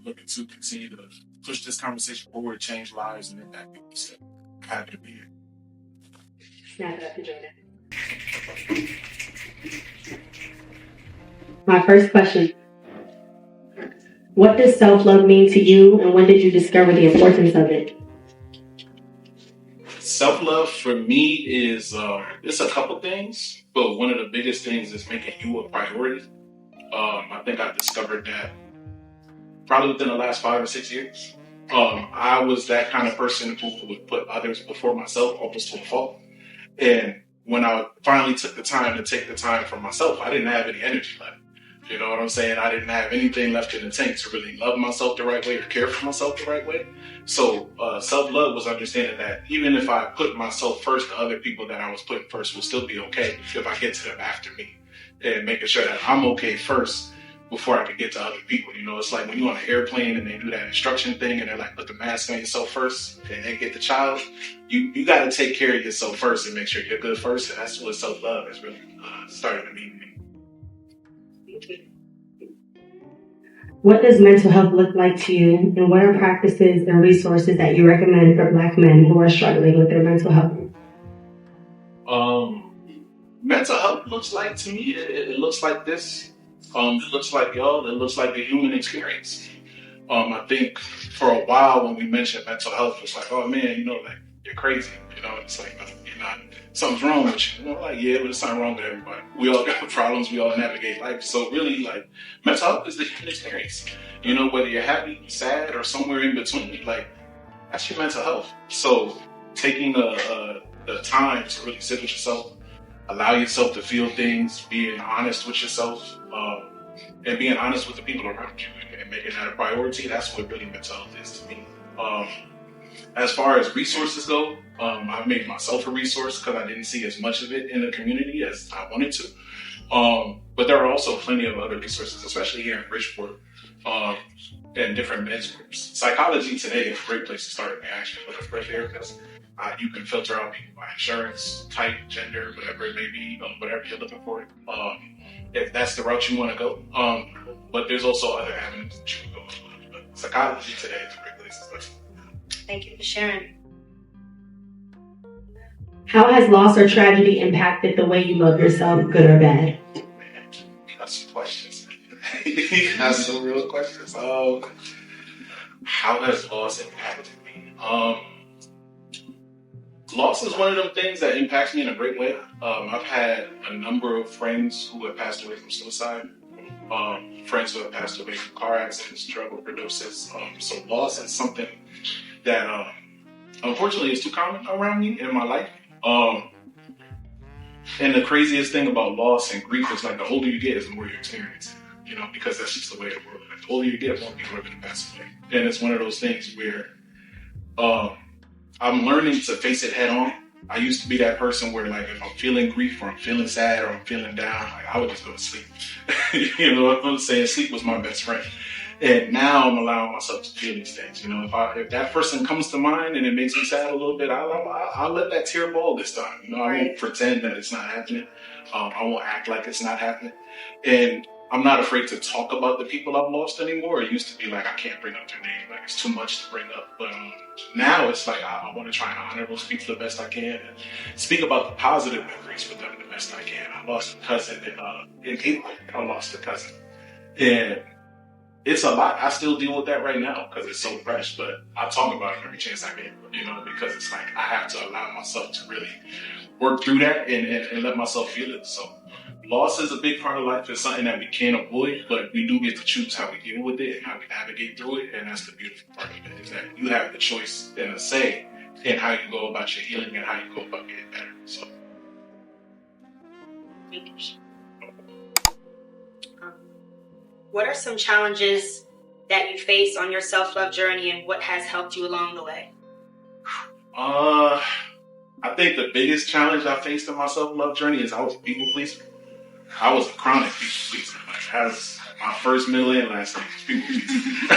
Looking to continue to push this conversation forward, change lives, and impact people. So happy to be here. Snap it up and join it. My first question. What does self-love mean to you, and when did you discover the importance of it? Self-love for me is, it's a couple things, but one of the biggest things is making you a priority. I think I discovered that probably within the last 5 or 6 years. I was that kind of person who would put others before myself, almost to a fault. And when I finally took the time to take the time for myself, I didn't have any energy left. You know what I'm saying? I didn't have anything left in the tank to really love myself the right way or care for myself the right way. So self-love was understanding that even if I put myself first, the other people that I was putting first will still be okay if I get to them after me. And making sure that I'm okay first before I can get to other people. You know, it's like when you're on an airplane and they do that instruction thing and they're like, put the mask on yourself first and then get the child. You got to take care of yourself first and make sure you're good first. And that's what self-love is really starting to mean to me. What does mental health look like to you, and what are practices and resources that you recommend for Black men who are struggling with their mental health? Mental health looks like, to me, it looks like this. It looks like y'all. It looks like the human experience. I think for a while when we mentioned mental health, it's like, oh man, you know, like you're crazy. You know, it's like you're not. Something's wrong with you. You know, like yeah, but there's something wrong with everybody. We all got problems. We all navigate life. So really, like mental health is the human experience. You know, whether you're happy, sad, or somewhere in between, like that's your mental health. So taking the time to really sit with yourself, allow yourself to feel things, being honest with yourself, and being honest with the people around you, and making that a priority. That's what really mental health is to me. As far as resources go, I've made myself a resource because I didn't see as much of it in the community as I wanted to. But there are also plenty of other resources, especially here in Bridgeport, and different men's groups. Psychology Today is a great place to start, actually, for the first year, because you can filter out people by insurance, type, gender, whatever it may be, whatever you're looking for. If that's the route you want to go. But there's also other avenues that you can go. But Psychology Today is a great place to start. Thank you for sharing. How has loss or tragedy impacted the way you love yourself, good or bad? Man, that's some questions. That's some real questions. How has loss impacted me? Loss is one of them things that impacts me in a great way. I've had a number of friends who have passed away from suicide, friends who have passed away from car accidents, drug overdoses. So loss is something that unfortunately is too common around me in my life. And the craziest thing about loss and grief is like the older you get is the more you experience. You know, because that's just the way of the world. Like, the older you get, more people are going to pass away. And it's one of those things where I'm learning to face it head on. I used to be that person where, like, if I'm feeling grief or I'm feeling sad or I'm feeling down, like, I would just go to sleep. You know what I'm saying? Sleep was my best friend. And now I'm allowing myself to feel these things. You know, if that person comes to mind and it makes me sad a little bit, I'll let that tear ball this time. You know, I won't pretend that it's not happening. I won't act like it's not happening. And I'm not afraid to talk about the people I've lost anymore. It used to be like, I can't bring up their name. Like, it's too much to bring up. But now it's like, I want to try and honor those people the best I can and speak about the positive memories with them the best I can. I lost a cousin in April. I lost a cousin. And it's a lot. I still deal with that right now because it's so fresh, but I talk about it every chance I get, you know, because it's like I have to allow myself to really work through that and let myself feel it. So loss is a big part of life. It's something that we can't avoid, but we do get to choose how we deal with it and how we navigate through it. And that's the beautiful part of it, is that you have the choice and a say in how you go about your healing and how you go about getting better. So. What are some challenges that you face on your self-love journey, and what has helped you along the way? I think the biggest challenge I faced in my self-love journey is I was a people pleaser. I was a chronic people pleaser. Like, That's my first, middle, and last name. People pleasing.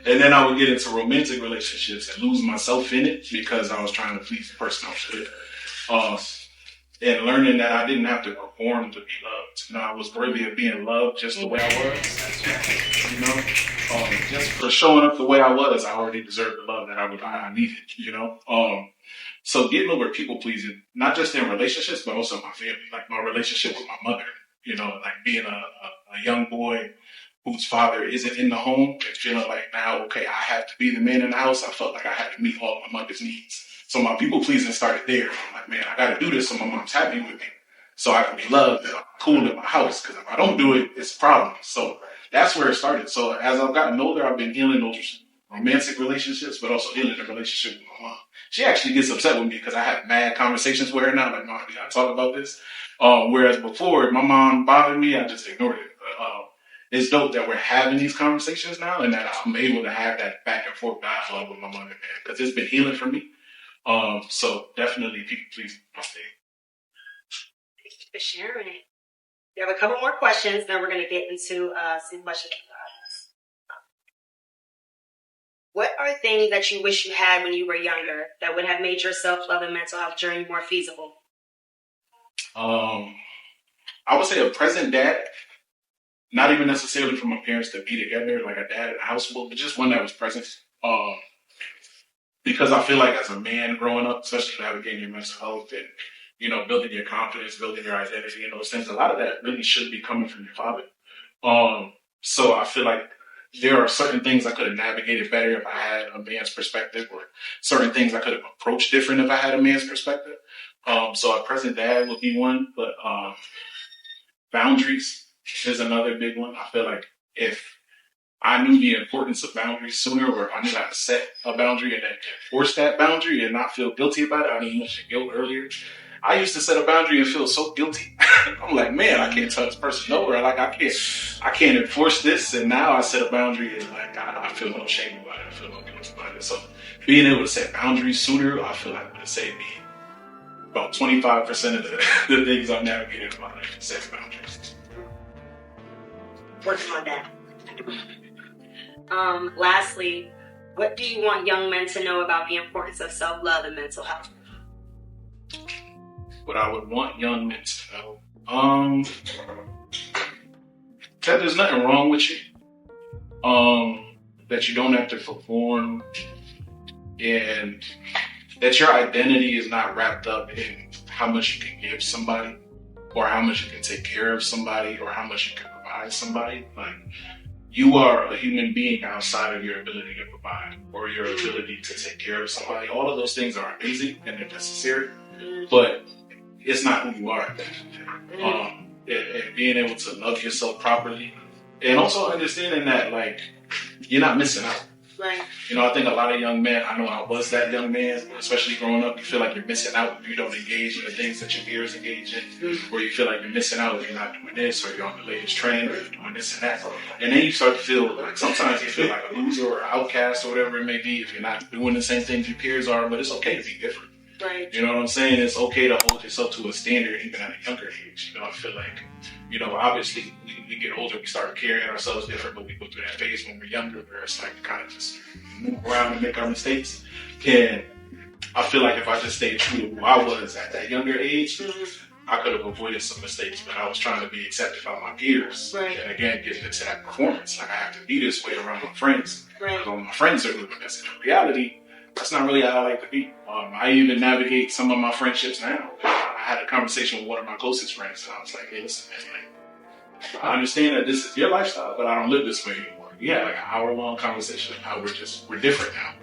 And then I would get into romantic relationships and lose myself in it because I was trying to please the person I was with. And learning that I didn't have to perform to be loved. I was worthy of being loved just the way I was. Just for showing up the way I was, I already deserved the love that I needed. So getting over people pleasing, not just in relationships, but also my family, like my relationship with my mother. Like being a young boy whose father isn't in the home and feeling like now, okay, I have to be the man in the house. I felt like I had to meet all my mother's needs. So my people pleasing started there. I'm like, man, I got to do this so my mom's happy with me, so I can be loved and I'm cool in my house. Because if I don't do it, it's a problem. So that's where it started. So as I've gotten older, I've been healing those romantic relationships, but also healing the relationship with my mom. She actually gets upset with me because I have mad conversations with her now. Like, Mom, we got to talk about this. Whereas before, my mom bothered me, I just ignored it. It's dope that we're having these conversations now and that I'm able to have that back and forth dialogue with my mother, man, because it's been healing for me. So definitely people please. Thank you for sharing it. We have a couple more questions, then we're going to get into some questions. What are things that you wish you had when you were younger that would have made your self-love and mental health journey more feasible? I would say a present dad, not even necessarily for my parents to be together, like a dad in a household, but just one that was present. Because I feel like as a man growing up, especially navigating your mental health and, building your confidence, building your identity and those things, a lot of that really should be coming from your father. So I feel like there are certain things I could have navigated better if I had a man's perspective, or certain things I could have approached different if I had a man's perspective. So a present dad would be one, but boundaries is another big one. I feel like if I knew the importance of boundaries sooner, or if I knew how to set a boundary and then enforce that boundary and not feel guilty about it. I didn't mention guilt earlier. I used to set a boundary and feel so guilty. I'm like, man, I can't tell this person no, or like I can't enforce this. And now I set a boundary and like I feel no shame about it. I feel no guilt about it. So being able to set boundaries sooner, I feel like it would have saved me about 25% of the things I've navigated in my life. Set boundaries. Working on that. Lastly, what do you want young men to know about the importance of self-love and mental health? What I would want young men to know, that there's nothing wrong with you, that you don't have to perform, and that your identity is not wrapped up in how much you can give somebody, or how much you can take care of somebody, or how much you can provide somebody. Like, you are a human being outside of your ability to provide or your ability to take care of somebody. All of those things are amazing and they're necessary, but it's not who you are. And being able to love yourself properly, and also understanding that, like, you're not missing out. Right. I think a lot of young men, I know I was that young man, especially growing up, you feel like you're missing out if you don't engage in the things that your peers engage in, or you feel like you're missing out if you're not doing this, or you're on the latest trend, or you're doing this and that. And then you start to feel like sometimes you feel like a loser or outcast or whatever it may be if you're not doing the same things your peers are, but it's okay to be different. Right. You know what I'm saying? It's okay to hold yourself to a standard even at a younger age. I feel like, obviously we get older, we start carrying ourselves different, but we go through that phase when we're younger where it's like kind of just move around and make our mistakes. And I feel like if I just stayed true to who I was at that younger age, I could have avoided some mistakes, but I was trying to be accepted by my peers. Right. And again, getting into that performance. Like, I have to be this way around my friends. Right. Because all my friends are living this. In reality, that's not really how I like to be. I even navigate some of my friendships now. I had a conversation with one of my closest friends, and I was like, hey, listen, man, I understand that this is your lifestyle, but I don't live this way anymore. We had like an hour-long conversation of how we're different now.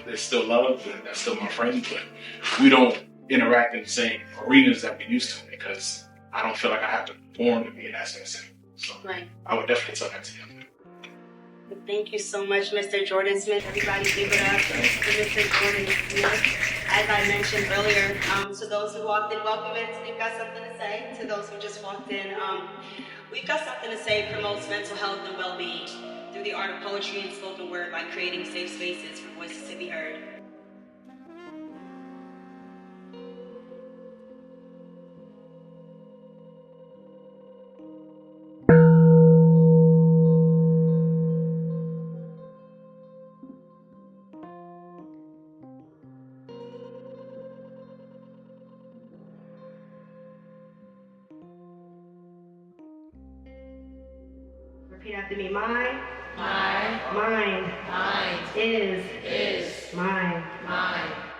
There's still love, and that's still my friend, but we don't interact in the same arenas that we used to, because I don't feel like I have to perform to be in that same. So right. I would definitely tell that to him. Thank you so much, Mr. Jordan Smith. Everybody give it up for Mr. Jordan Smith. As I mentioned earlier, to those who walked in, welcome in. We've got something to say. To those who just walked in, we've got something to say. Promotes mental health and well-being through the art of poetry and spoken word by creating safe spaces for voices to be heard. Repeat after me. My mind mind is is mine. mine.